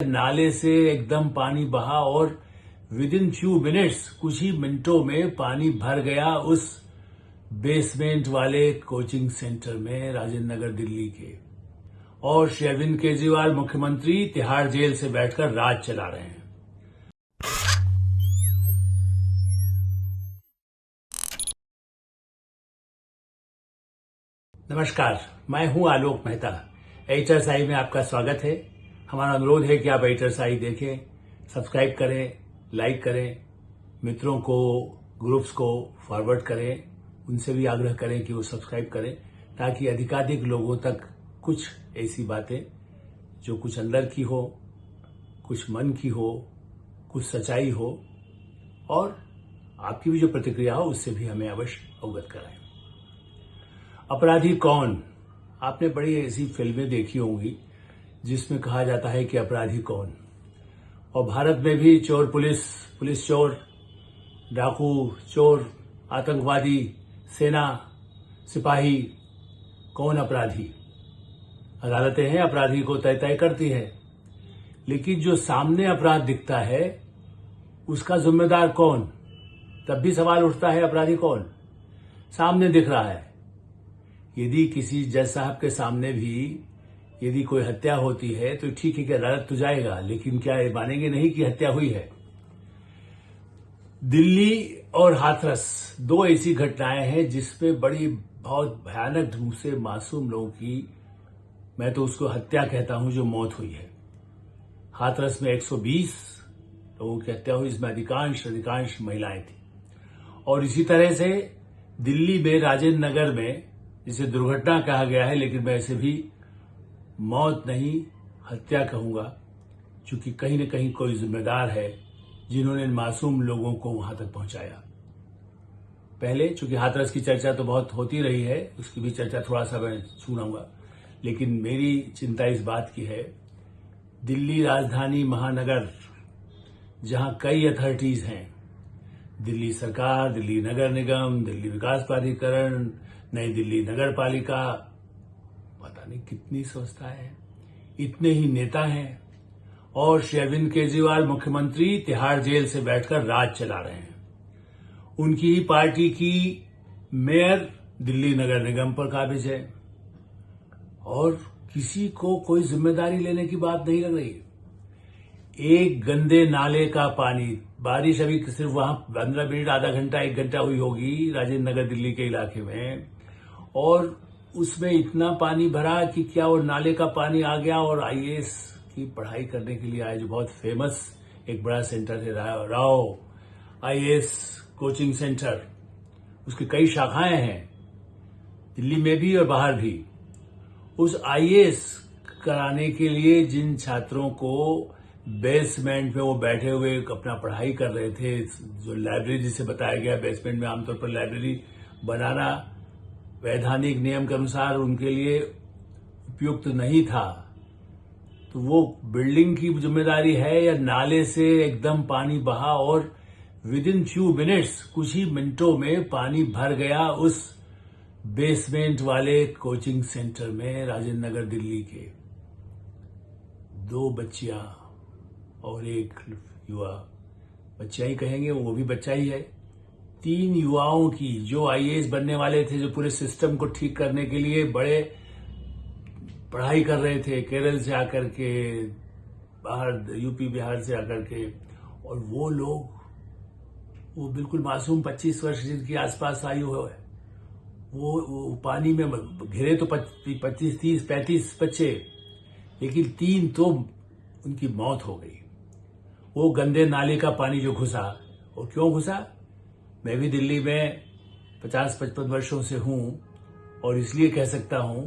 नाले से एकदम पानी बहा और विद इन फ्यू मिनट्स, कुछ ही मिनटों में पानी भर गया उस बेसमेंट वाले कोचिंग सेंटर में राजेंद्र नगर दिल्ली के। और श्री अरविंद केजरीवाल मुख्यमंत्री तिहाड़ जेल से बैठकर राज चला रहे हैं। नमस्कार, मैं हूं आलोक मेहता। एडिटर्स आई में आपका स्वागत है। हमारा अनुरोध है कि आप एडिटर्स आई देखें, सब्सक्राइब करें, लाइक करें, मित्रों को, ग्रुप्स को फॉरवर्ड करें, उनसे भी आग्रह करें कि वो सब्सक्राइब करें, ताकि अधिकाधिक लोगों तक कुछ ऐसी बातें जो कुछ अंदर की हो, कुछ मन की हो, कुछ सच्चाई हो और आपकी भी जो प्रतिक्रिया हो उससे भी हमें अवश्य अवगत कराएं। अपराधी कौन? आपने बड़ी ऐसी फिल्में देखी होंगी जिसमें कहा जाता है कि अपराधी कौन, और भारत में भी चोर पुलिस, पुलिस चोर, डाकू चोर, आतंकवादी, सेना, सिपाही, कौन अपराधी? अदालतें हैं, अपराधी को तय करती है, लेकिन जो सामने अपराध दिखता है उसका जिम्मेदार कौन? तब भी सवाल उठता है, अपराधी कौन? सामने दिख रहा है। यदि किसी जज साहब के सामने भी यदि कोई हत्या होती है तो ठीक है कि अदालत तो जाएगा, लेकिन क्या ये मानेंगे नहीं कि हत्या हुई है? दिल्ली और हाथरस दो ऐसी घटनाएं हैं जिसमें बड़ी बहुत भयानक ढंग से मासूम लोगों की, मैं तो उसको हत्या कहता हूं, जो मौत हुई है। हाथरस में 120 लोगों की हत्या हुई, इसमें अधिकांश महिलाएं थी। और इसी तरह से दिल्ली में राजेंद्र नगर में, जिसे दुर्घटना कहा गया है, लेकिन मैं इसे भी मौत नहीं हत्या कहूंगा, क्योंकि कहीं न कहीं कोई जिम्मेदार है जिन्होंने मासूम लोगों को वहां तक पहुंचाया। पहले चूंकि हाथरस की चर्चा तो बहुत होती रही है, उसकी भी चर्चा थोड़ा सा मैं छूऊंगा, लेकिन मेरी चिंता इस बात की है, दिल्ली राजधानी महानगर जहां कई अथॉरिटीज हैं, दिल्ली सरकार, दिल्ली नगर निगम, दिल्ली विकास प्राधिकरण, नई दिल्ली नगर पालिका, पता नहीं कितनी संस्थाएं हैं, इतने ही नेता हैं, और श्री अरविंद केजरीवाल मुख्यमंत्री तिहाड़ जेल से बैठकर राज चला रहे हैं। उनकी ही पार्टी की मेयर दिल्ली नगर निगम पर काबिज है और किसी को कोई जिम्मेदारी लेने की बात नहीं लग रही। एक गंदे नाले का पानी, बारिश अभी सिर्फ वहां 15 मिनट, आधा घंटा, 1 घंटा हुई होगी राजेंद्र नगर दिल्ली के इलाके में, और उसमें इतना पानी भरा कि क्या वो नाले का पानी आ गया। और आईएएस की पढ़ाई करने के लिए आए, जो बहुत फेमस एक बड़ा सेंटर है, राव आईएएस कोचिंग सेंटर, उसकी कई शाखाएं हैं दिल्ली में भी और बाहर भी। उस आईएएस कराने के लिए जिन छात्रों को बेसमेंट में वो बैठे हुए अपना पढ़ाई कर रहे थे, जो लाइब्रेरी जिसे बताया गया, बेसमेंट में आमतौर पर लाइब्रेरी बनाना वैधानिक नियम के अनुसार उनके लिए उपयुक्त नहीं था, तो वो बिल्डिंग की जिम्मेदारी है या नाले से एकदम पानी बहा और विद इन फ्यू मिनट्स, कुछ ही मिनटों में पानी भर गया उस बेसमेंट वाले कोचिंग सेंटर में राजेंद्र नगर दिल्ली के। 2 बच्चियां और एक युवा, बच्चियां ही कहेंगे, वो भी बच्चा ही है। 3 युवाओं की, जो आईएएस बनने वाले थे, जो पूरे सिस्टम को ठीक करने के लिए बड़े पढ़ाई कर रहे थे, केरल से आकर के, बाहर यूपी बिहार से आकर के, और वो लोग, वो बिल्कुल मासूम 25 वर्ष जिनकी आसपास आयु है, वो पानी में घिरे तो 25, 30, 35 बच्चे, लेकिन 3 तो उनकी मौत हो गई। वो गंदे नाले का पानी जो घुसा, और क्यों घुसा? मैं भी दिल्ली में 50-55 वर्षों से हूं, और इसलिए कह सकता हूं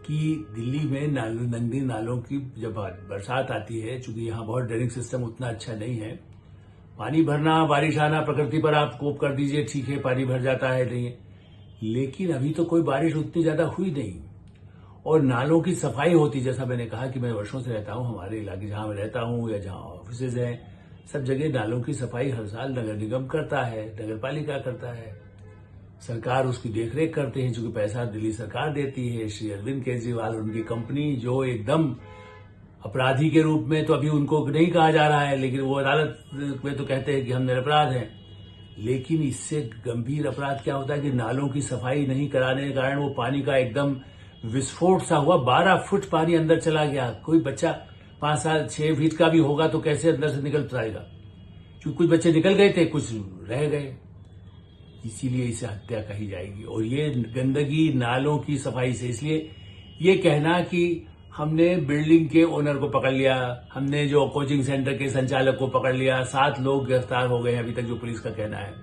कि दिल्ली में नंदी नालों की जब बरसात आती है, चूंकि यहां बहुत ड्रेनिंग सिस्टम उतना अच्छा नहीं है, पानी भरना, बारिश आना, प्रकृति पर आप कोप कर दीजिए, ठीक है, पानी भर जाता है, नहीं, लेकिन अभी तो कोई बारिश उतनी ज्यादा हुई नहीं। और नालों की सफाई होती, जैसा मैंने कहा कि मैं वर्षों से रहता हूं, हमारे इलाके जहां मैं रहता हूं या जहां ऑफिसेज हैं, सब जगह नालों की सफाई हर साल नगर निगम करता है, नगर पालिका करता है, सरकार उसकी देखरेख करते हैं, चूंकि पैसा दिल्ली सरकार देती है। श्री अरविंद केजरीवाल और उनकी कंपनी, जो एकदम अपराधी के रूप में तो अभी उनको नहीं कहा जा रहा है, लेकिन वो अदालत में तो कहते हैं कि हम निरपराध हैं। लेकिन इससे गंभीर अपराध क्या होता है कि नालों की सफाई नहीं कराने के कारण वो पानी का एकदम विस्फोट सा हुआ, 12 फुट पानी अंदर चला गया। कोई बच्चा 5 साल 6 फीट का भी होगा तो कैसे अंदर से निकल पाएगा? क्योंकि कुछ बच्चे निकल गए थे, कुछ रह गए, इसीलिए इसे हत्या कही जाएगी। और ये गंदगी नालों की सफाई से, इसलिए ये कहना कि हमने बिल्डिंग के ओनर को पकड़ लिया, हमने जो कोचिंग सेंटर के संचालक को पकड़ लिया, 7 लोग गिरफ्तार हो गए अभी तक, जो पुलिस का कहना है।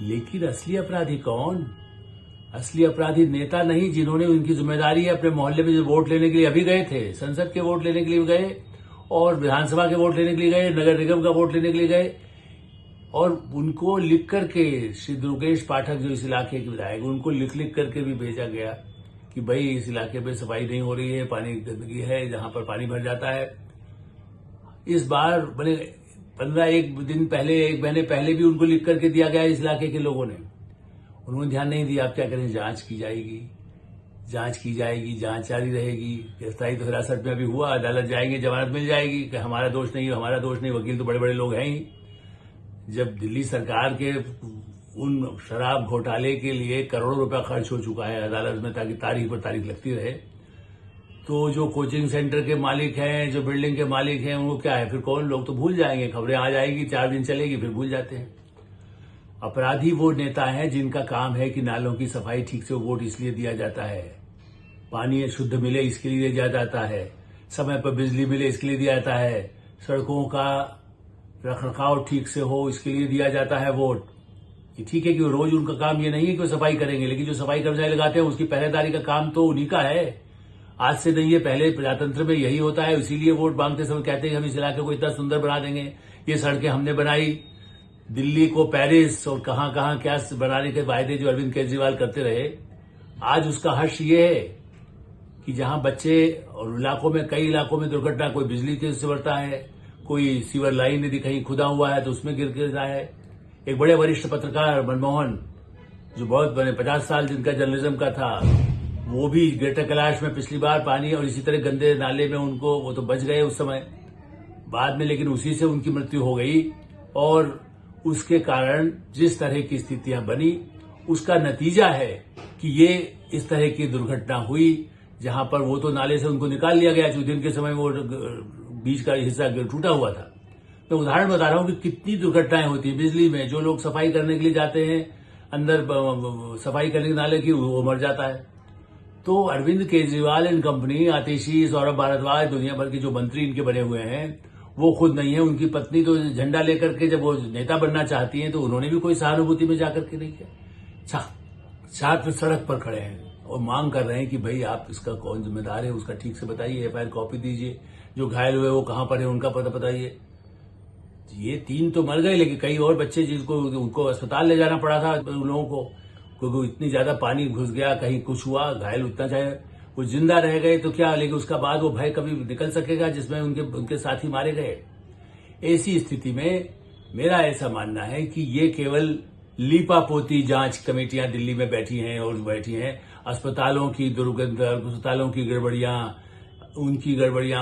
लेकिन असली अपराधी कौन? असली अपराधी नेता नहीं, जिन्होंने उनकी जिम्मेदारी है अपने मोहल्ले में जो वोट लेने के लिए अभी गए थे, संसद के वोट लेने के लिए गए और विधानसभा के वोट लेने के लिए गए, नगर निगम का वोट लेने के लिए गए, और उनको लिख करके श्री दुर्गेश पाठक जो इस इलाके के विधायक, उनको लिख करके भी भेजा गया कि भाई इस इलाके में सफाई नहीं हो रही है, पानी गंदगी है, जहां पर पानी भर जाता है। इस बार बने 1 दिन पहले, 1 महीने पहले भी उनको लिख करके दिया गया इस इलाके के लोगों ने, उन्होंने ध्यान नहीं दिया। आप क्या करें? जांच की जाएगी, जांच जारी रहेगी। गिरफ्तारी तो हिरासत में अभी हुआ, अदालत जाएंगे, जमानत मिल जाएगी कि हमारा दोष नहीं, वकील तो बड़े बड़े लोग हैं ही। जब दिल्ली सरकार के उन शराब घोटाले के लिए करोड़ों रुपया खर्च हो चुका है अदालत में, ताकि तारीख पर तारीख लगती रहे, तो जो कोचिंग सेंटर के मालिक हैं, जो बिल्डिंग के मालिक हैं, उनको क्या है फिर? कौन? लोग तो भूल जाएंगे, खबरें आ जाएगी, 4 दिन चलेगी, फिर भूल जाते हैं। अपराधी वो नेता हैं जिनका काम है कि नालों की सफाई ठीक से, वोट इसलिए दिया जाता है, पानी शुद्ध मिले इसके लिए दिया जाता है, समय पर बिजली मिले इसके लिए दिया जाता है, सड़कों का रखरखाव ठीक से हो इसके लिए दिया जाता है वोट। ये ठीक है कि रोज उनका काम ये नहीं है कि वो सफाई करेंगे, लेकिन जो सफाई कर्मचारी लगाते हैं उसकी पहरेदारी का काम तो उन्हीं का है। आज से नहीं है, पहले प्रजातंत्र में यही होता है। इसीलिए वोट मांगते समय कहते हैं कि हम इस इलाके को इतना सुंदर बना देंगे, ये सड़कें हमने बनाई। दिल्ली को पेरिस और कहां कहां क्या बनाने के वायदे जो अरविंद केजरीवाल करते रहे, आज उसका हर्ष ये है कि जहां बच्चे और इलाकों में, कई इलाकों में दुर्घटना, कोई बिजली से बढ़ता है, कोई सीवर लाइन यदि कहीं खुदा हुआ है तो उसमें गिर गिरता है। एक बड़े वरिष्ठ पत्रकार मनमोहन, जो बहुत बने 50 साल जिनका जर्नलिज्म का था, वो भी ग्रेटर कैलाश में पिछली बार पानी और इसी तरह गंदे नाले में उनको, वो तो बच गए उस समय बाद में, लेकिन उसी से उनकी मृत्यु हो गई। और उसके कारण जिस तरह की स्थितियां बनी, उसका नतीजा है कि ये इस तरह की दुर्घटना हुई, जहां पर वो तो नाले से उनको निकाल लिया गया, जो दिन के समय वो बीच का हिस्सा टूटा हुआ था। मैं उदाहरण बता रहा हूं कि कितनी दुर्घटनाएं होती है बिजली में। जो लोग सफाई करने के लिए जाते हैं अंदर, सफाई करने के नाले की, वो मर जाता है। तो अरविंद केजरीवाल एंड कंपनी, आतिशी, सौरभ भारद्वाज, दुनिया भर के जो मंत्री इनके बने हुए हैं, वो खुद नहीं है। उनकी पत्नी तो झंडा लेकर के, जब वो नेता बनना चाहती हैं, तो उन्होंने भी कोई सहानुभूति में जाकर के नहीं किया। छात्र सड़क पर खड़े हैं और मांग कर रहे हैं कि भाई आप इसका कौन जिम्मेदार है, उसका ठीक से बताइए, FIR कॉपी दीजिए, जो घायल हुए वो कहां पर है उनका पता बताइए। ये 3 तो मर गए, लेकिन कई और बच्चे जिनको उनको अस्पताल ले जाना पड़ा था उन लोगों को, क्योंकि इतनी ज्यादा पानी घुस गया, कहीं कुछ हुआ, घायल उतना चाहे वो जिंदा रह गए तो क्या, लेकिन उसका बाद वो भय कभी निकल सकेगा जिसमें उनके साथी मारे गए। ऐसी स्थिति में मेरा ऐसा मानना है कि ये केवल लीपापोती जांच कमेटियां दिल्ली में बैठी हैं, अस्पतालों की दुर्गंध, अस्पतालों की गड़बड़ियां,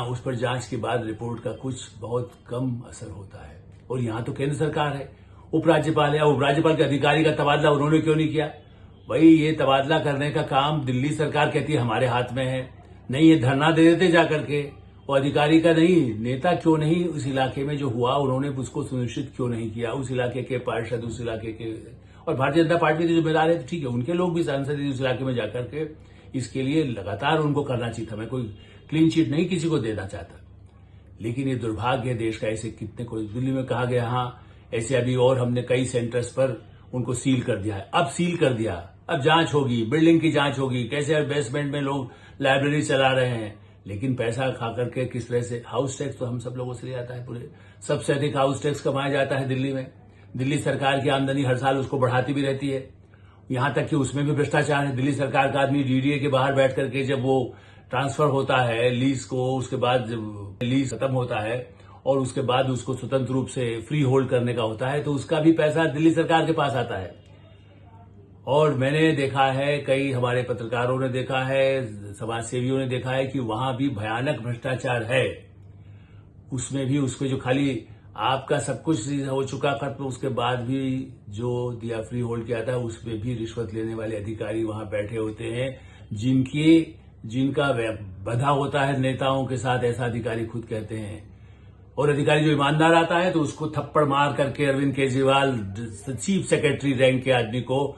उस पर जांच के बाद रिपोर्ट का कुछ बहुत कम असर होता है। और यहां तो केंद्र सरकार है, उपराज्यपाल है, उपराज्यपाल के अधिकारी का तबादला उन्होंने क्यों नहीं किया? भाई ये तबादला करने का काम दिल्ली सरकार कहती है हमारे हाथ में है, नहीं ये धरना दे देते जाकर के, और अधिकारी का नहीं, नेता क्यों नहीं उस इलाके में जो हुआ उन्होंने उसको सुनिश्चित क्यों नहीं किया? उस इलाके के पार्षद, उस इलाके के, और भारतीय जनता पार्टी के जिम्मेदार है तो ठीक है, उनके लोग भी सांसद उस इलाके में जाकर के इसके लिए लगातार उनको करना चाहिए था। मैं कोई क्लीन चिट नहीं किसी को देना चाहता, लेकिन ये दुर्भाग्य है देश का। ऐसे कितने को दिल्ली में कहा गया, हाँ ऐसे अभी और हमने कई सेंटर्स पर उनको सील कर दिया है। अब सील कर दिया, अब जांच होगी, बिल्डिंग की जांच होगी, कैसे बेसमेंट में लोग लाइब्रेरी चला रहे हैं, लेकिन पैसा खा करके किस तरह से। हाउस टैक्स तो हम सब लोगों से ले जाता है, पूरे सबसे अधिक हाउस टैक्स कमाया जाता है दिल्ली में। दिल्ली सरकार की आमदनी हर साल उसको बढ़ाती भी रहती है, यहां तक कि उसमें भी भ्रष्टाचार है। दिल्ली सरकार का आदमी DDA के बाहर बैठ करके जब वो ट्रांसफर होता है लीज को, उसके बाद जब लीज खत्म होता है और उसके बाद उसको स्वतंत्र रूप से फ्री होल्ड करने का होता है, तो उसका भी पैसा दिल्ली सरकार के पास आता है। और मैंने देखा है, कई हमारे पत्रकारों ने देखा है, समाज सेवियों ने देखा है कि वहां भी भयानक भ्रष्टाचार है। उसमें भी उसको जो खाली आपका सब कुछ हो चुका खत्म, उसके बाद भी जो दिया फ्री होल्ड किया था उसमें भी रिश्वत लेने वाले अधिकारी वहां बैठे होते हैं, जिनका बधा होता है नेताओं के साथ, ऐसा अधिकारी खुद कहते हैं। और अधिकारी जो ईमानदार आता है तो उसको थप्पड़ मार करके Arvind Kejriwal chief secretary rank के आदमी को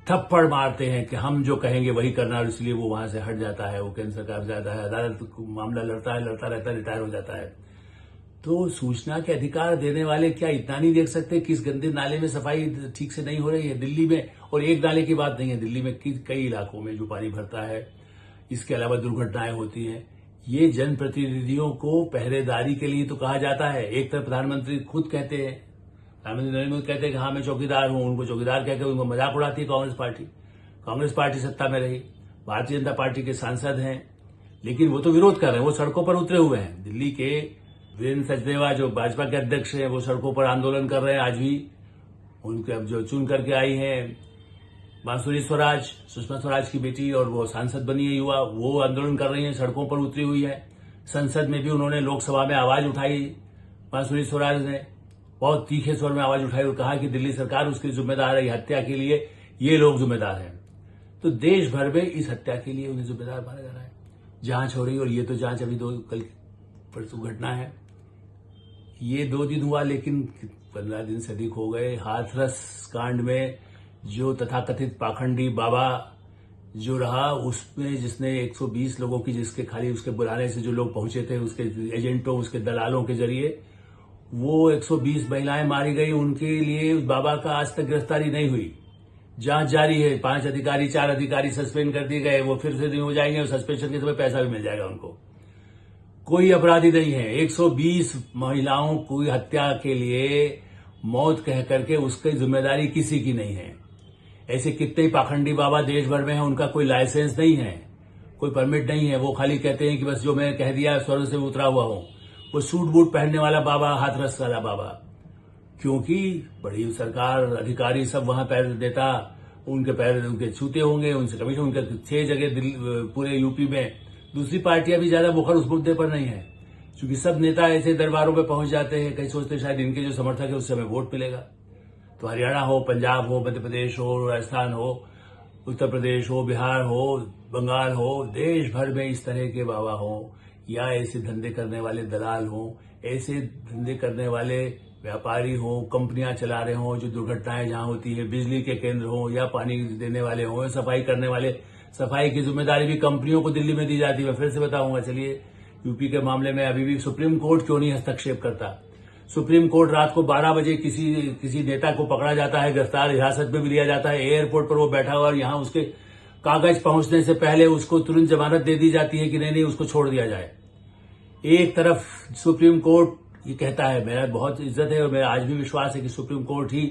थप्पड़ मारते हैं कि हम जो कहेंगे वही करना, और इसलिए वो वहां से हट जाता है, वो केंद्र सरकार जाता है, अदालत मामला लड़ता रहता है, रिटायर हो जाता है। तो सूचना के अधिकार देने वाले क्या इतना नहीं देख सकते कि इस गंदे नाले में सफाई ठीक से नहीं हो रही है दिल्ली में? और एक नाले की बात नहीं है, दिल्ली में कई इलाकों में जो पानी भरता है, इसके अलावा दुर्घटनाएं होती हैं। ये जनप्रतिनिधियों को पहरेदारी के लिए तो कहा जाता है। एक तरफ प्रधानमंत्री खुद कहते हैं, प्रधानमंत्री नरेंद्र मोदी कहते हैं कि हाँ मैं चौकीदार हूं, उनको चौकीदार कहकर उनको मजाक उड़ाती है कांग्रेस पार्टी सत्ता में रही, भारतीय जनता पार्टी के सांसद हैं, लेकिन वो तो विरोध कर रहे हैं, वो सड़कों पर उतरे हुए हैं। दिल्ली के वीरेंद्र सचदेवा जो भाजपा के अध्यक्ष हैं, वो सड़कों पर आंदोलन कर रहे हैं आज भी। उनके अब जो चुन करके आई हैं बांसुरी स्वराज, सुषमा स्वराज की बेटी, और वो सांसद बनी है युवा, वो आंदोलन कर रही है, सड़कों पर उतरी हुई है। संसद में भी उन्होंने लोकसभा में आवाज उठाई, बांसुरी स्वराज ने बहुत तीखे स्वर में आवाज उठाई और कहा कि दिल्ली सरकार उसकी जिम्मेदार है, हत्या के लिए ये लोग जिम्मेदार हैं। तो देश भर में इस हत्या के लिए उन्हें जिम्मेदार माना जा रहा है। जांच हो रही, और ये तो जांच अभी कल परसों घटना है, ये 2 दिन हुआ, लेकिन 15 दिन से अधिक हो गए। हाथरस कांड में जो तथाकथित पाखंडी बाबा जो रहा, उसमें जिसने 120 लोगों की, जिसके खाली उसके बुलाने से जो लोग पहुंचे थे, उसके एजेंटों, उसके दलालों के जरिए वो 120 महिलाएं मारी गई, उनके लिए उस बाबा का आज तक गिरफ्तारी नहीं हुई। जांच जारी है, 5 अधिकारी 4 अधिकारी सस्पेंड कर दिए गए, वो फिर से नहीं हो जाएंगे और सस्पेंशन के समय पैसा भी मिल जाएगा उनको। कोई अपराधी नहीं है। 120 महिलाओं की हत्या के लिए मौत कह करके उसकी जिम्मेदारी किसी की नहीं है। ऐसे कितने ही पाखंडी बाबा देश भर में हैं, उनका कोई लाइसेंस नहीं है, कोई परमिट नहीं है, वो खाली कहते हैं कि बस जो मैं कह दिया स्वर्ग से उतरा हुआ हूं। वो सूट बूट पहनने वाला बाबा, हाथरस वाला बाबा, क्योंकि बड़ी सरकार अधिकारी सब वहां पैर देता, उनके पैर उनके छूते होंगे, उनसे कमीशन, उनके 6 जगह पूरे यूपी में। दूसरी पार्टियां भी ज्यादा मुखर उस मुद्दे पर नहीं है, क्योंकि सब नेता ऐसे दरबारों में पहुंच जाते हैं, कहीं सोचते शायद इनके जो समर्थक है उससे हमें वोट मिलेगा। तो हरियाणा हो, पंजाब हो, मध्य प्रदेश हो, राजस्थान हो, उत्तर प्रदेश हो, बिहार हो, बंगाल हो, देश भर में इस तरह के बाबा हो, या ऐसे धंधे करने वाले दलाल हो, ऐसे धंधे करने वाले व्यापारी हो, कंपनियां चला रहे हो, जो दुर्घटनाएं जहां होती है, बिजली के केंद्र हो या पानी देने वाले हो, सफाई करने वाले, सफाई की जिम्मेदारी भी कंपनियों को दिल्ली में दी जाती है। मैं फिर से बताऊंगा, चलिए यूपी के मामले में अभी भी सुप्रीम कोर्ट क्यों नहीं हस्तक्षेप करता? सुप्रीम कोर्ट रात को 12 बजे किसी नेता को पकड़ा जाता है, गिरफ्तार हिरासत में भी लिया जाता है, एयरपोर्ट पर वो बैठा हुआ, और यहां उसके कागज पहुंचने से पहले उसको तुरंत जमानत दे दी जाती है कि नहीं उसको छोड़ दिया जाए। एक तरफ सुप्रीम कोर्ट ये कहता है, मेरा बहुत इज्जत है और मेरा आज भी विश्वास है कि सुप्रीम कोर्ट ही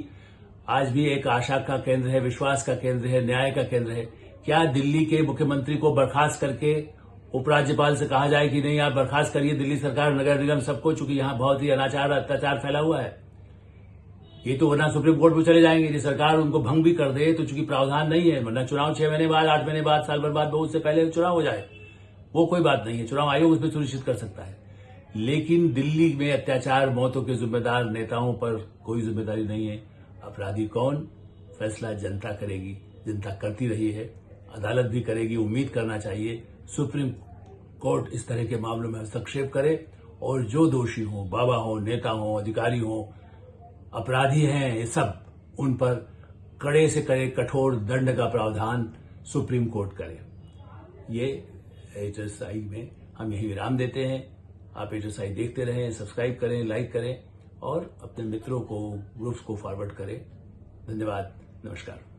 आज भी एक आशा का केंद्र है, विश्वास का केंद्र है, न्याय का केंद्र है। क्या दिल्ली के मुख्यमंत्री को बर्खास्त करके उपराज्यपाल से कहा जाए कि नहीं आप बर्खास्त करिए दिल्ली सरकार, नगर निगम सबको, चूंकि यहां बहुत ही अनाचार अत्याचार फैला हुआ है? ये तो वरना सुप्रीम कोर्ट में चले जाएंगे, यदि सरकार उनको भंग भी कर दे तो चूंकि प्रावधान नहीं है, वरना चुनाव 6 महीने बाद, 8 महीने बाद, साल भर बाद, बहुत से पहले चुनाव हो जाए, वो कोई बात नहीं है, चुनाव आयोग उसमें सुनिश्चित कर सकता है। लेकिन दिल्ली में अत्याचार, मौतों के जिम्मेदार नेताओं पर कोई जिम्मेदारी नहीं है। अपराधी कौन, फैसला जनता करेगी, जनता करती रही है, अदालत भी करेगी। उम्मीद करना चाहिए सुप्रीम कोर्ट इस तरह के मामलों में हस्तक्षेप करे, और जो दोषी हो, बाबा हो, नेता हो, अधिकारी हो, अपराधी हैं ये सब, उन पर कड़े से कड़े कठोर दंड का प्रावधान सुप्रीम कोर्ट करे। ये HSI में हम यही विराम देते हैं। आप HSI देखते रहें, सब्सक्राइब करें, लाइक करें और अपने मित्रों को, ग्रुप्स को फॉरवर्ड करें। धन्यवाद, नमस्कार।